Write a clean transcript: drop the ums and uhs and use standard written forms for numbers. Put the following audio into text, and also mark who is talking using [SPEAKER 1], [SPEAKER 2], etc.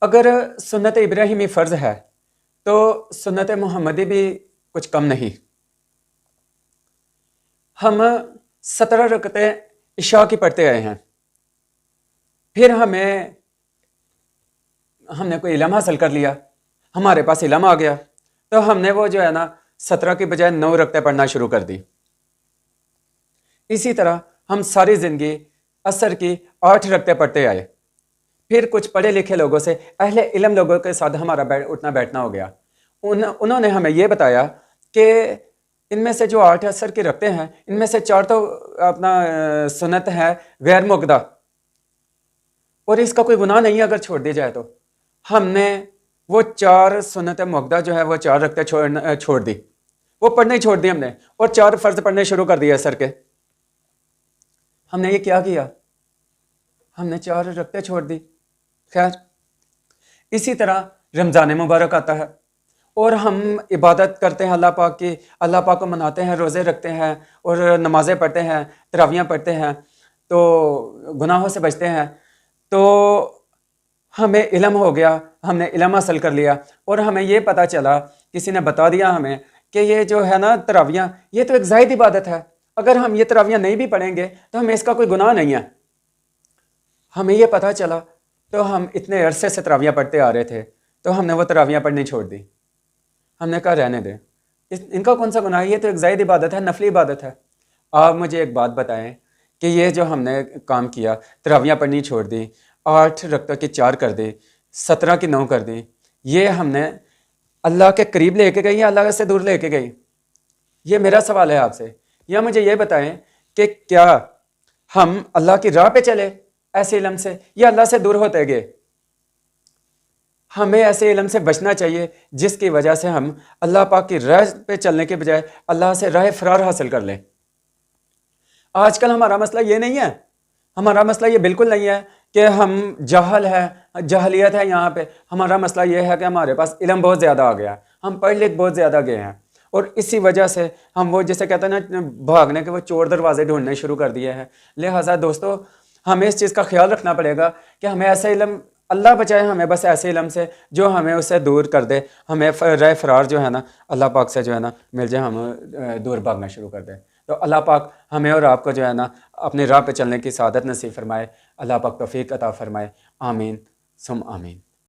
[SPEAKER 1] اگر سنت ابراہیمی فرض ہے تو سنت محمدی بھی کچھ کم نہیں۔ ہم 17 رکعتیں عشاء کی پڑھتے آئے ہیں، پھر ہم نے کوئی علم حاصل کر لیا، ہمارے پاس علم آ گیا، تو ہم نے وہ جو ہے نا 17 کی بجائے 9 رکعتیں پڑھنا شروع کر دی۔ اسی طرح ہم ساری زندگی عصر کی 8 رکعتیں پڑھتے آئے، پھر کچھ پڑھے لکھے لوگوں سے، اہل علم لوگوں کے ساتھ ہمارا اٹھنا بیٹھنا ہو گیا۔ انہوں نے ہمیں یہ بتایا کہ ان میں سے جو 8 عصر کی رکعتیں ہیں، ان میں سے 4 تو اپنا سنت ہے غیر مقدہ، اور اس کا کوئی گناہ نہیں ہے اگر چھوڑ دی جائے تو۔ ہم نے وہ 4 سنت مقدہ جو ہے وہ 4 رکعتیں چھوڑ دی، وہ پڑھنے ہی چھوڑ دی ہم نے، اور 4 فرض پڑھنے شروع کر دیے عصر کے۔ ہم نے یہ کیا ہم نے 4 رکعتیں چھوڑ دی۔ خیر، اسی طرح رمضان مبارک آتا ہے اور ہم عبادت کرتے ہیں اللہ پاک کی، اللہ پاک کو مناتے ہیں، روزے رکھتے ہیں اور نمازیں پڑھتے ہیں، تراویحیں پڑھتے ہیں، تو گناہوں سے بچتے ہیں۔ تو ہمیں علم ہو گیا، ہم نے علم حاصل کر لیا، اور ہمیں یہ پتہ چلا، کسی نے بتا دیا ہمیں کہ یہ جو ہے نا تراویحیں، یہ تو ایک زائد عبادت ہے، اگر ہم یہ تراویحیں نہیں بھی پڑھیں گے تو ہمیں اس کا کوئی گناہ نہیں ہے۔ ہمیں یہ پتہ چلا تو ہم اتنے عرصے سے تراویحیں پڑھتے آ رہے تھے، تو ہم نے وہ تراویحیں پڑھنی چھوڑ دی۔ ہم نے کہا رہنے دیں، ان کا کون سا گناہ ہے، یہ تو ایک زائد عبادت ہے، نفلی عبادت ہے۔ آپ مجھے ایک بات بتائیں کہ یہ جو ہم نے کام کیا، تراویحیں پڑھنی چھوڑ دی، 8 رکعتوں کی 4 کر دی، 17 کی 9 کر دی، یہ ہم نے اللہ کے قریب لے کے گئی یا اللہ سے دور لے کے گئی؟ یہ میرا سوال ہے آپ سے۔ یا مجھے یہ بتائیں کہ کیا ہم اللہ کی راہ پہ چلے ایسے علم سے، یا اللہ سے دور ہوتے گئے؟ ہمیں ایسے علم سے بچنا چاہیے جس کی وجہ سے ہم اللہ پاک کی راہ پہ چلنے کے بجائے اللہ سے راہ فرار حاصل کر لیں۔ آج کل ہمارا مسئلہ یہ نہیں ہے، ہمارا مسئلہ یہ بالکل نہیں ہے کہ ہم جاہل ہے، جاہلیت ہے یہاں پہ۔ ہمارا مسئلہ یہ ہے کہ ہمارے پاس علم بہت زیادہ آ گیا، ہم پڑھ لکھ بہت زیادہ گئے ہیں، اور اسی وجہ سے ہم وہ جسے کہتے ہیں نا بھاگنے کے وہ چور دروازے ڈھونڈنے شروع کر دیے ہیں۔ لہٰذا دوستو، ہمیں اس چیز کا خیال رکھنا پڑے گا کہ ہمیں ایسے علم، اللہ بچائے ہمیں بس ایسے علم سے جو ہمیں اس سے دور کر دے، ہمیں راہ فرار جو ہے نا اللہ پاک سے جو ہے نا مل جائے، ہم دور بھاگنا شروع کر دیں۔ تو اللہ پاک ہمیں اور آپ کو جو ہے نا اپنی راہ پہ چلنے کی سعادت نصیب فرمائے، اللہ پاک توفیق عطا فرمائے، آمین ثم آمین۔